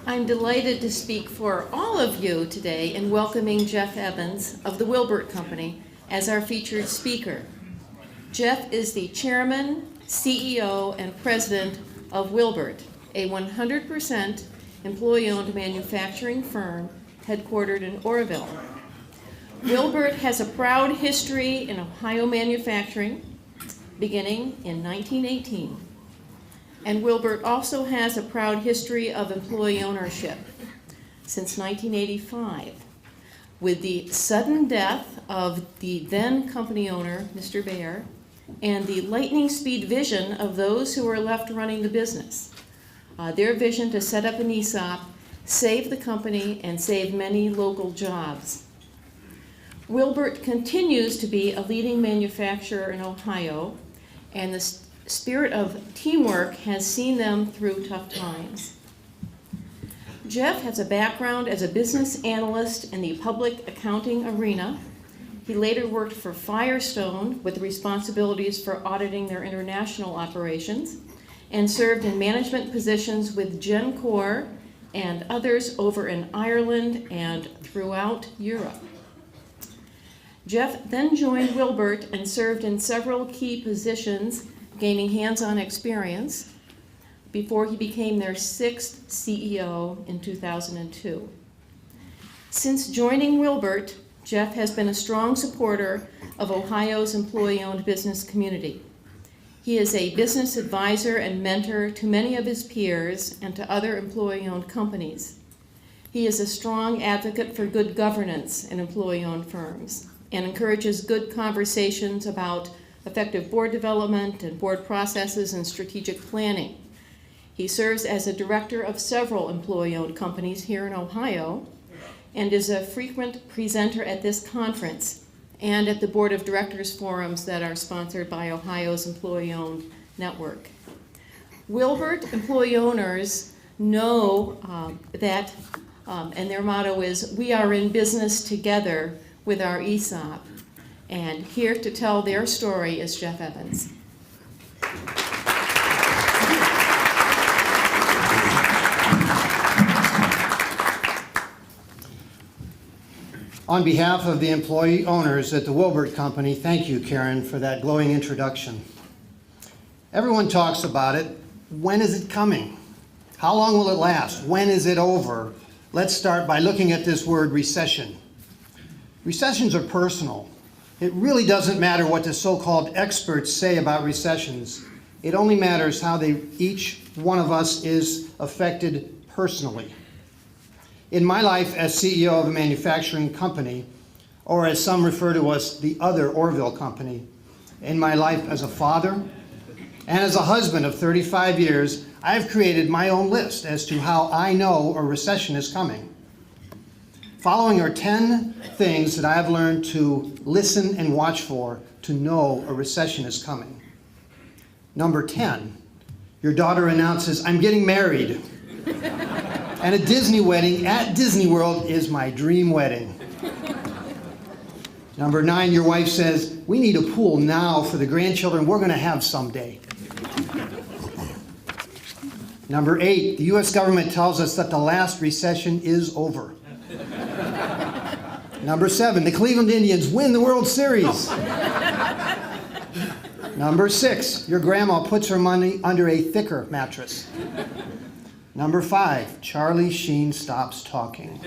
I'm delighted to speak for all of you today in welcoming Jeff Evans of the Will-Burt Company as our featured speaker. Jeff is the chairman, CEO, and president of Will-Burt, a 100% employee-owned manufacturing firm headquartered in Oroville. Will-Burt has a proud history in Ohio manufacturing, beginning in 1918. And Will-Burt also has a proud history of employee ownership since 1985, with the sudden death of the then company owner, Mr. Baer, and the lightning speed vision of those who were left running the business. Their vision to set up an ESOP saved the company and saved many local jobs. Will-Burt continues to be a leading manufacturer in Ohio, and the spirit of teamwork has seen them through tough times. Jeff has a background as a business analyst in the public accounting arena. He later worked for Firestone with responsibilities for auditing their international operations and served in management positions with GenCore and others over in Ireland and throughout Europe. Jeff then joined Will-Burt and served in several key positions, gaining hands-on experience before he became their 6th CEO in 2002. Since joining Will-Burt, Jeff has been a strong supporter of Ohio's employee-owned business community. He is a business advisor and mentor to many of his peers and to other employee-owned companies. He is a strong advocate for good governance in employee-owned firms and encourages good conversations about effective board development and board processes and strategic planning. He serves as a director of several employee-owned companies here in Ohio and is a frequent presenter at this conference and at the board of directors forums that are sponsored by Ohio's employee-owned network. Will-Burt employee owners know that, and their motto is, "We are in business together with our ESOP." And here to tell their story is Jeff Evans. On behalf of the employee owners at the Will-Burt Company, thank you, Karen, for that glowing introduction. Everyone talks about it. When is it coming? How long will it last? When is it over? Let's start by looking at this word recession. Recessions are personal. It really doesn't matter what the so-called experts say about recessions. It only matters how each one of us is affected personally. In my life as CEO of a manufacturing company, or as some refer to us, the other Oroville Company, in my life as a father and as a husband of 35 years, I've created my own list as to how I know a recession is coming. Following are 10 things that I have learned to listen and watch for to know a recession is coming. Number 10, your daughter announces, "I'm getting married." And a Disney wedding at Disney World is my dream wedding. Number 9, your wife says, "We need a pool now for the grandchildren we're going to have someday." Number 8, the U.S. government tells us that the last recession is over. Number 7, the Cleveland Indians win the World Series. Number 6, your grandma puts her money under a thicker mattress. Number 5, Charlie Sheen stops talking.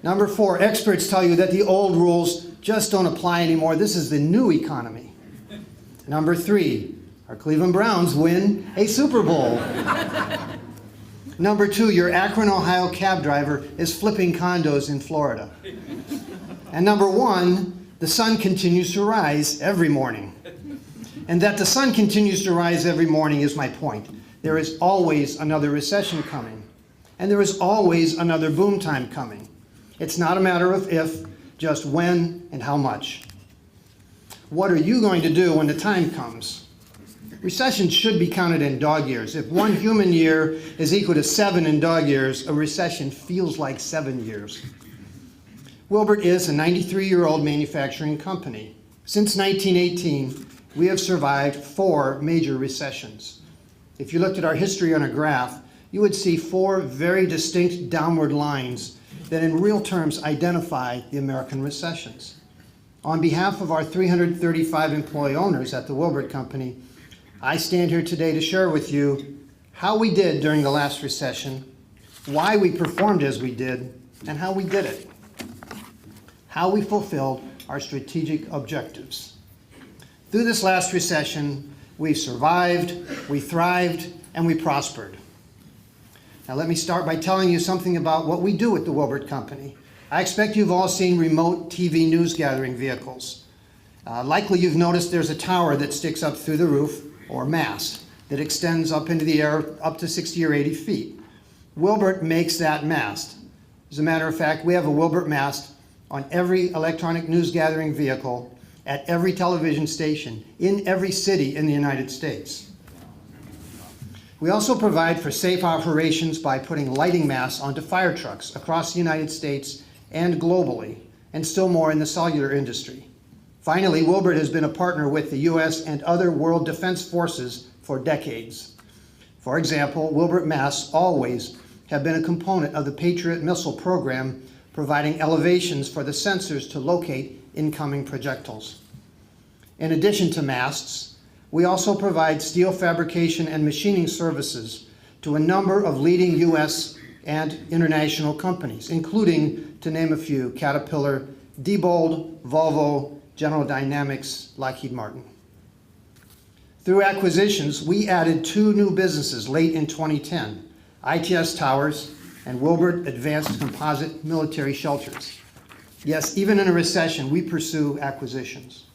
Number 4, experts tell you that the old rules just don't apply anymore. This is the new economy. Number 3, our Cleveland Browns win a Super Bowl. Number 2, your Akron, Ohio cab driver is flipping condos in Florida. And number 1, the sun continues to rise every morning. And that the sun continues to rise every morning is my point. There is always another recession coming. And there is always another boom time coming. It's not a matter of if, just when and how much. What are you going to do when the time comes? Recessions should be counted in dog years. If 1 human year is equal to 7 in dog years, a recession feels like 7 years. Will-Burt is a 93-year-old manufacturing company. Since 1918, we have survived 4 major recessions. If you looked at our history on a graph, you would see four very distinct downward lines that in real terms identify the American recessions. On behalf of our 335 employee owners at the Will-Burt Company, I stand here today to share with you how we did during the last recession, why we performed as we did, and how we did it. How we fulfilled our strategic objectives. Through this last recession, we survived, we thrived, and we prospered. Now let me start by telling you something about what we do at the Will-Burt Company. I expect you've all seen remote TV news gathering vehicles. Likely you've noticed there's a tower that sticks up through the roof, or mast, that extends up into the air up to 60 or 80 feet. Will-Burt makes that mast. As a matter of fact, we have a Will-Burt mast on every electronic news gathering vehicle, at every television station, in every city in the United States. We also provide for safe operations by putting lighting masts onto fire trucks across the United States and globally, and still more in the cellular industry. Finally, Will-Burt has been a partner with the U.S. and other world defense forces for decades. For example, Will-Burt masts always have been a component of the Patriot missile program, providing elevations for the sensors to locate incoming projectiles. In addition to masts, we also provide steel fabrication and machining services to a number of leading U.S. and international companies, including, to name a few, Caterpillar, Diebold, Volvo, General Dynamics, Lockheed Martin. Through acquisitions, we added two new businesses late in 2010, ITS Towers and Will-Burt Advanced Composite Military Shelters. Yes, even in a recession, we pursue acquisitions.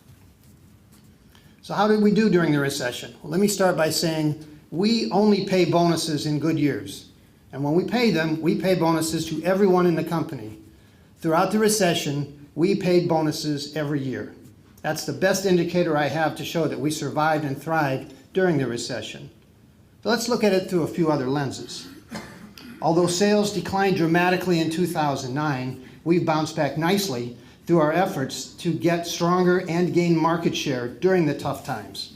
So how did we do during the recession? Well, let me start by saying we only pay bonuses in good years. And when we pay them, we pay bonuses to everyone in the company. Throughout the recession, we paid bonuses every year. That's the best indicator I have to show that we survived and thrived during the recession. So let's look at it through a few other lenses. Although sales declined dramatically in 2009, we've bounced back nicely through our efforts to get stronger and gain market share during the tough times.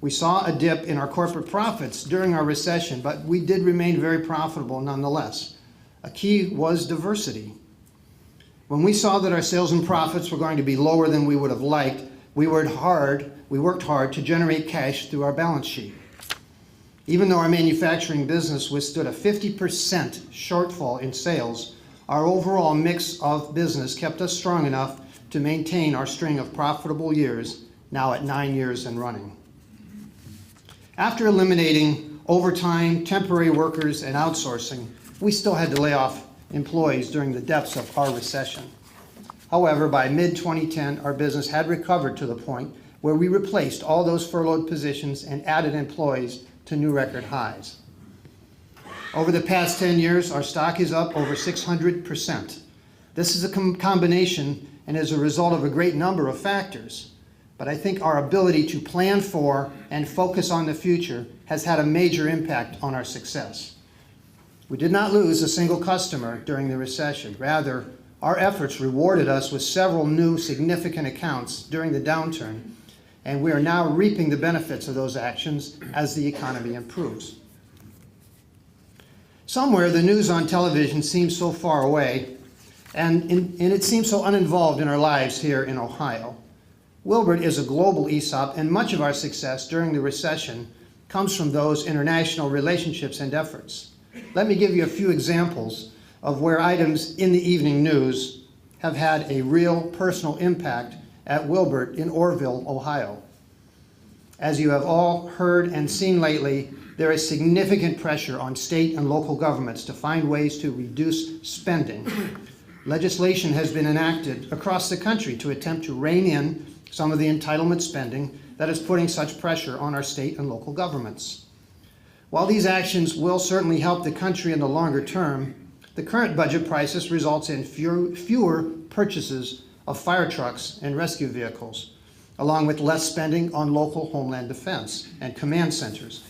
We saw a dip in our corporate profits during our recession, but we did remain very profitable nonetheless. A key was diversity. When we saw that our sales and profits were going to be lower than we would have liked, we worked hard to generate cash through our balance sheet. Even though our manufacturing business withstood a 50% shortfall in sales, our overall mix of business kept us strong enough to maintain our string of profitable years, now at 9 years and running. After eliminating overtime, temporary workers, and outsourcing, we still had to lay off employees during the depths of our recession. However, by mid-2010, our business had recovered to the point where we replaced all those furloughed positions and added employees to new record highs. Over the past 10 years, our stock is up over 600%. This is a combination and as a result of a great number of factors. But I think our ability to plan for and focus on the future has had a major impact on our success. We did not lose a single customer during the recession. Rather, our efforts rewarded us with several new significant accounts during the downturn, and we are now reaping the benefits of those actions as the economy improves. Somewhere, the news on television seems so far away, and it seems so uninvolved in our lives here in Ohio. Will-Burt is a global ESOP, and much of our success during the recession comes from those international relationships and efforts. Let me give you a few examples of where items in the evening news have had a real personal impact at Will-Burt in Orrville, Ohio. As you have all heard and seen lately, there is significant pressure on state and local governments to find ways to reduce spending. Legislation has been enacted across the country to attempt to rein in some of the entitlement spending that is putting such pressure on our state and local governments. While these actions will certainly help the country in the longer term, the current budget crisis results in fewer purchases of fire trucks and rescue vehicles, along with less spending on local homeland defense and command centers.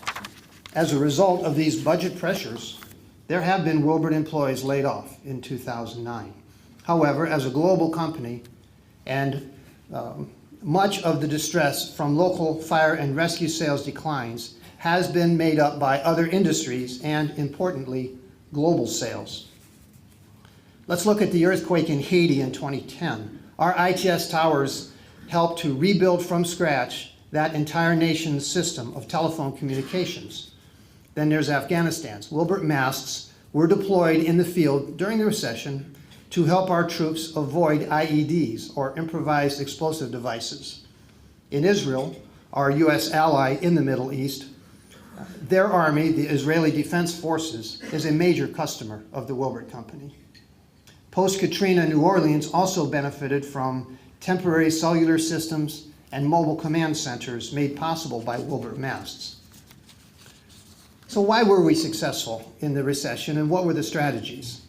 As a result of these budget pressures, there have been Will-Burt employees laid off in 2009. However, as a global company, and much of the distress from local fire and rescue sales declines has been made up by other industries and, importantly, global sales. Let's look at the earthquake in Haiti in 2010. Our ITS towers helped to rebuild from scratch that entire nation's system of telephone communications. Then there's Afghanistan's. Will-Burt masts were deployed in the field during the recession to help our troops avoid IEDs, or improvised explosive devices. In Israel, our U.S. ally in the Middle East, their army, the Israeli Defense Forces, is a major customer of the Will-Burt Company. Post-Katrina, New Orleans also benefited from temporary cellular systems and mobile command centers made possible by Will-Burt masts. So why were we successful in the recession, and what were the strategies?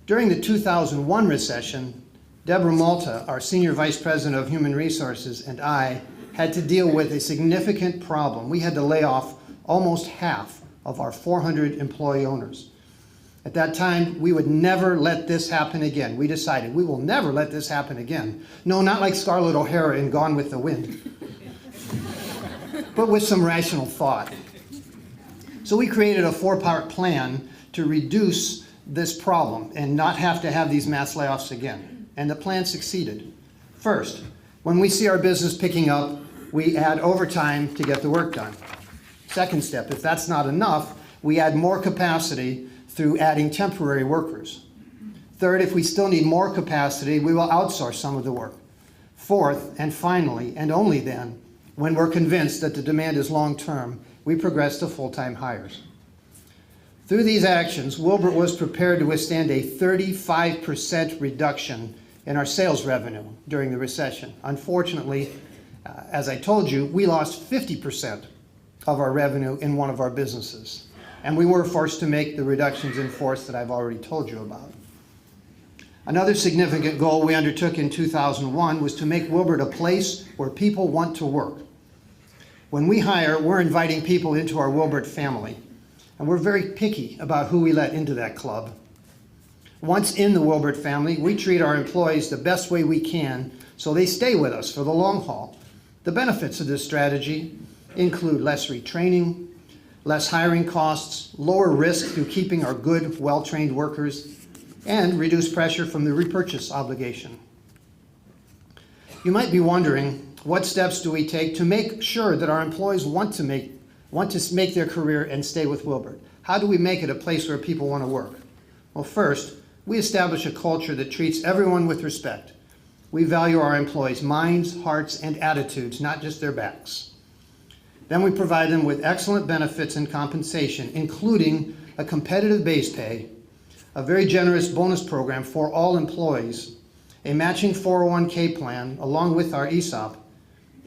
During the 2001 recession, Deborah Malta, our Senior Vice President of Human Resources, and I had to deal with a significant problem. We had to lay off almost half of our 400 employee owners. At that time, we would never let this happen again. We decided we will never let this happen again. No, not like Scarlett O'Hara in Gone with the Wind, but with some rational thought. So we created a 4-part plan to reduce this problem and not have to have these mass layoffs again. And the plan succeeded. First, when we see our business picking up, we add overtime to get the work done. Second step, if that's not enough, we add more capacity through adding temporary workers. Third, if we still need more capacity, we will outsource some of the work. Fourth, and finally, and only then, when we're convinced that the demand is long-term, we progress to full-time hires. Through these actions, Will-Burt was prepared to withstand a 35% reduction in our sales revenue during the recession. Unfortunately, as I told you, we lost 50% of our revenue in one of our businesses, and we were forced to make the reductions in force that I've already told you about. Another significant goal we undertook in 2001 was to make Will-Burt a place where people want to work. When we hire, we're inviting people into our Will-Burt family, and we're very picky about who we let into that club. Once in the Will-Burt family, we treat our employees the best way we can so they stay with us for the long haul. The benefits of this strategy include less retraining, less hiring costs, lower risk through keeping our good, well-trained workers, and reduced pressure from the repurchase obligation. You might be wondering, what steps do we take to make sure that our employees want to make their career and stay with Will-Burt? How do we make it a place where people want to work? Well, first, we establish a culture that treats everyone with respect. We value our employees' minds, hearts, and attitudes, not just their backs. Then we provide them with excellent benefits and compensation, including a competitive base pay, a very generous bonus program for all employees, a matching 401k plan along with our ESOP,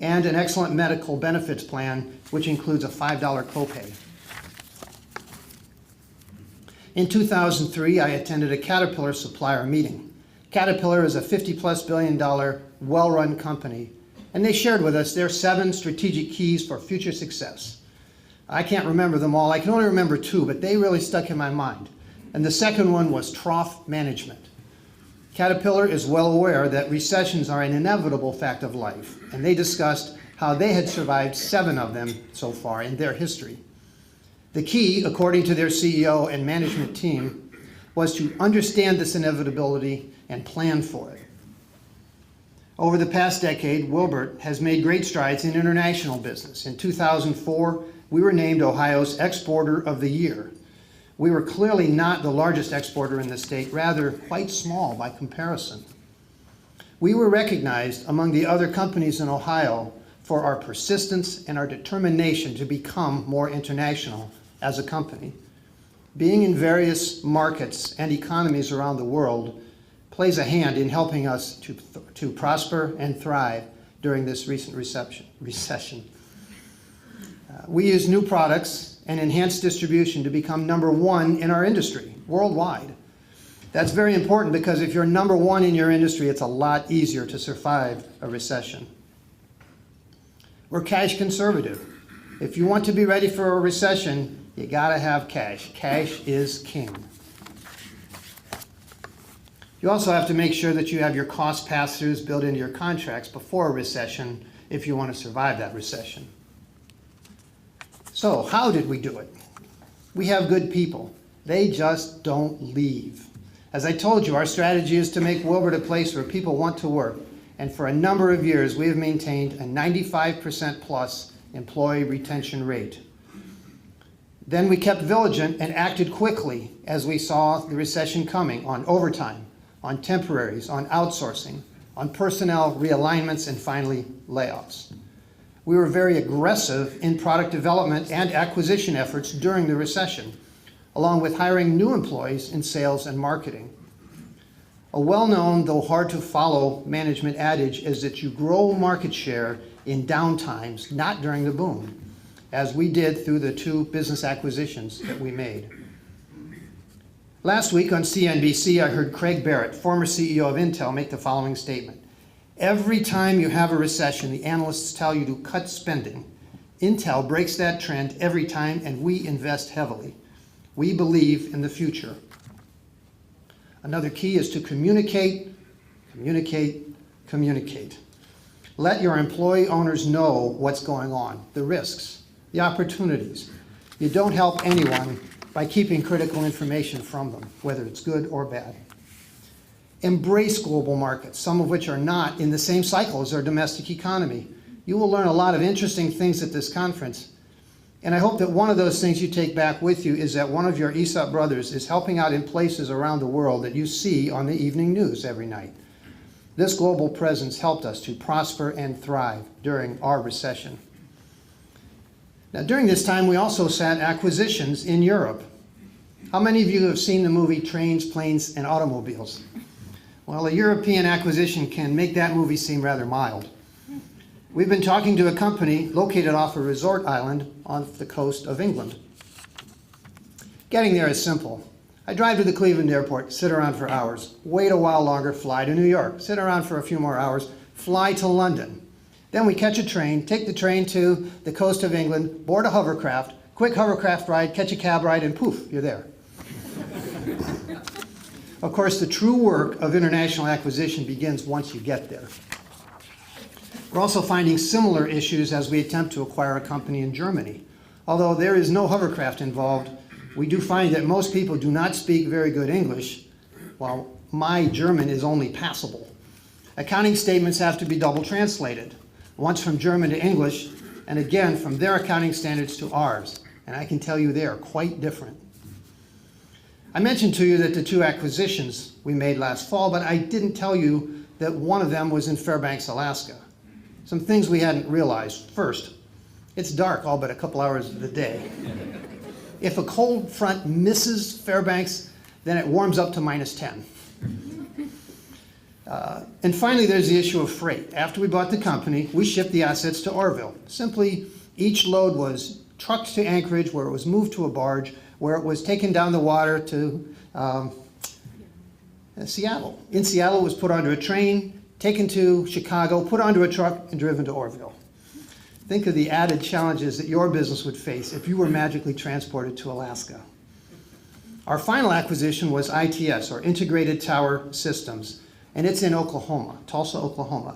and an excellent medical benefits plan, which includes a $5 copay. In 2003, I attended a Caterpillar supplier meeting. Caterpillar is a $50+ billion well-run company, and they shared with us their 7 strategic keys for future success. I can't remember them all. I can only remember 2, but they really stuck in my mind. And the second one was trough management. Caterpillar is well aware that recessions are an inevitable fact of life, and they discussed how they had survived 7 of them so far in their history. The key, according to their CEO and management team, was to understand this inevitability and plan for it. Over the past decade, Will-Burt has made great strides in international business. In 2004, we were named Ohio's Exporter of the Year. We were clearly not the largest exporter in the state, rather quite small by comparison. We were recognized among the other companies in Ohio for our persistence and our determination to become more international as a company. Being in various markets and economies around the world plays a hand in helping us to prosper and thrive during this recent recession. We use new products and enhanced distribution to become number 1 in our industry, worldwide. That's very important because if you're number 1 in your industry, it's a lot easier to survive a recession. We're cash conservative. If you want to be ready for a recession, you gotta have cash. Cash is king. You also have to make sure that you have your cost pass-throughs built into your contracts before a recession if you want to survive that recession. So how did we do it? We have good people. They just don't leave. As I told you, our strategy is to make Will-Burt a place where people want to work. And for a number of years, we have maintained a 95% plus employee retention rate. Then we kept vigilant and acted quickly as we saw the recession coming on overtime, on temporaries, on outsourcing, on personnel realignments, and finally layoffs. We were very aggressive in product development and acquisition efforts during the recession, along with hiring new employees in sales and marketing. A well-known, though hard to follow, management adage is that you grow market share in downtimes, not during the boom, as we did through the 2 business acquisitions that we made. Last week on CNBC, I heard Craig Barrett, former CEO of Intel, make the following statement. Every time you have a recession, the analysts tell you to cut spending. Intel breaks that trend every time, and we invest heavily. We believe in the future. Another key is to communicate, communicate, communicate. Let your employee owners know what's going on, the risks, the opportunities. You don't help anyone by keeping critical information from them, whether it's good or bad. Embrace global markets, some of which are not in the same cycle as our domestic economy. You will learn a lot of interesting things at this conference. And I hope that one of those things you take back with you is that one of your ESOP brothers is helping out in places around the world that you see on the evening news every night. This global presence helped us to prosper and thrive during our recession. Now, during this time, we also sat acquisitions in Europe. How many of you have seen the movie Trains, Planes, and Automobiles? Well, a European acquisition can make that movie seem rather mild. We've been talking to a company located off a resort island off the coast of England. Getting there is simple. I drive to the Cleveland airport, sit around for hours, wait a while longer, fly to New York, sit around for a few more hours, fly to London. Then we catch a train, take the train to the coast of England, board a hovercraft, quick hovercraft ride, catch a cab ride, and poof, you're there. Of course, the true work of international acquisition begins once you get there. We're also finding similar issues as we attempt to acquire a company in Germany. Although there is no hovercraft involved, we do find that most people do not speak very good English, while my German is only passable. Accounting statements have to be double translated, once from German to English, and again from their accounting standards to ours. And I can tell you they are quite different. I mentioned to you that the 2 acquisitions we made last fall, but I didn't tell you that one of them was in Fairbanks, Alaska. Some things we hadn't realized. First, it's dark all but a couple hours of the day. If a cold front misses Fairbanks, then it warms up to -10. And finally, there's the issue of freight. After we bought the company, we shipped the assets to Orville. Simply, each load was trucked to Anchorage, where it was moved to a barge, where it was taken down the water to Seattle. In Seattle, it was put onto a train, taken to Chicago, put onto a truck, and driven to Orville. Think of the added challenges that your business would face if you were magically transported to Alaska. Our final acquisition was ITS, or Integrated Tower Systems, and it's in Oklahoma, Tulsa, Oklahoma.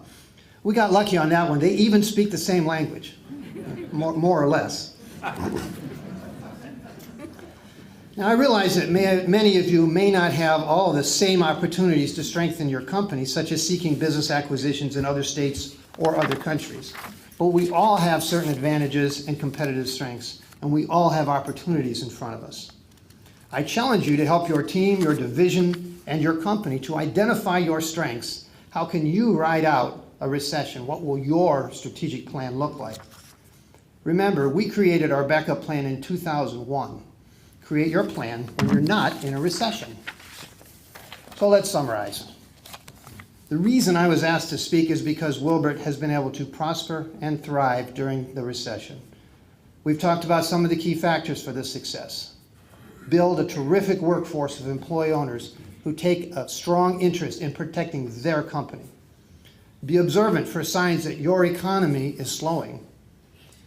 We got lucky on that one. They even speak the same language, more or less. Now, I realize that many of you may not have all the same opportunities to strengthen your company, such as seeking business acquisitions in other states or other countries. But we all have certain advantages and competitive strengths, and we all have opportunities in front of us. I challenge you to help your team, your division, and your company to identify your strengths. How can you ride out a recession? What will your strategic plan look like? Remember, we created our backup plan in 2001. Create your plan when you're not in a recession. So let's summarize. The reason I was asked to speak is because Will-Burt has been able to prosper and thrive during the recession. We've talked about some of the key factors for this success. Build a terrific workforce of employee owners who take a strong interest in protecting their company. Be observant for signs that your economy is slowing.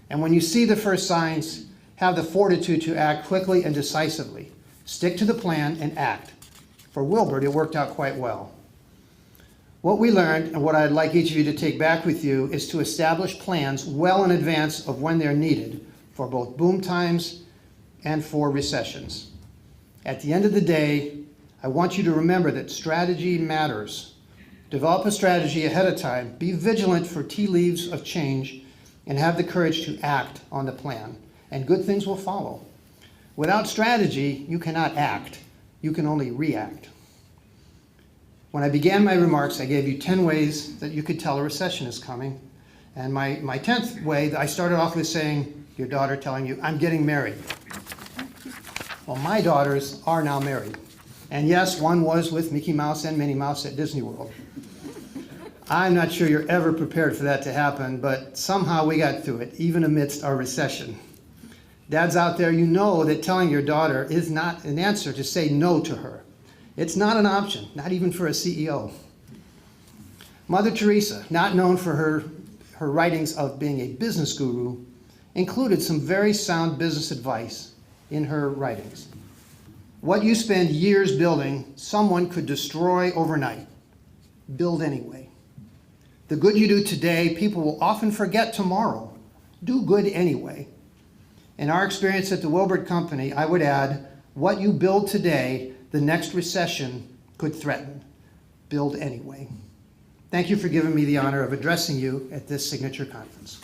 And when you see the first signs, have the fortitude to act quickly and decisively. Stick to the plan and act. For Will-Burt, it worked out quite well. What we learned, and what I'd like each of you to take back with you, is to establish plans well in advance of when they're needed for both boom times and for recessions. At the end of the day, I want you to remember that strategy matters. Develop a strategy ahead of time, be vigilant for tea leaves of change, and have the courage to act on the plan, and good things will follow. Without strategy, you cannot act. You can only react. When I began my remarks, I gave you 10 ways that you could tell a recession is coming. And my 10th way, I started off with saying, your daughter telling you, I'm getting married. Well, my daughters are now married. And yes, one was with Mickey Mouse and Minnie Mouse at Disney World. I'm not sure you're ever prepared for that to happen, but somehow we got through it, even amidst our recession. Dads out there, you know that telling your daughter is not an answer to say no to her. It's not an option, not even for a CEO. Mother Teresa, not known for her writings of being a business guru, included some very sound business advice in her writings. What you spend years building, someone could destroy overnight. Build anyway. The good you do today, people will often forget tomorrow. Do good anyway. In our experience at the Will-Burt Company, I would add, what you build today, the next recession could threaten. Build anyway. Thank you for giving me the honor of addressing you at this signature conference.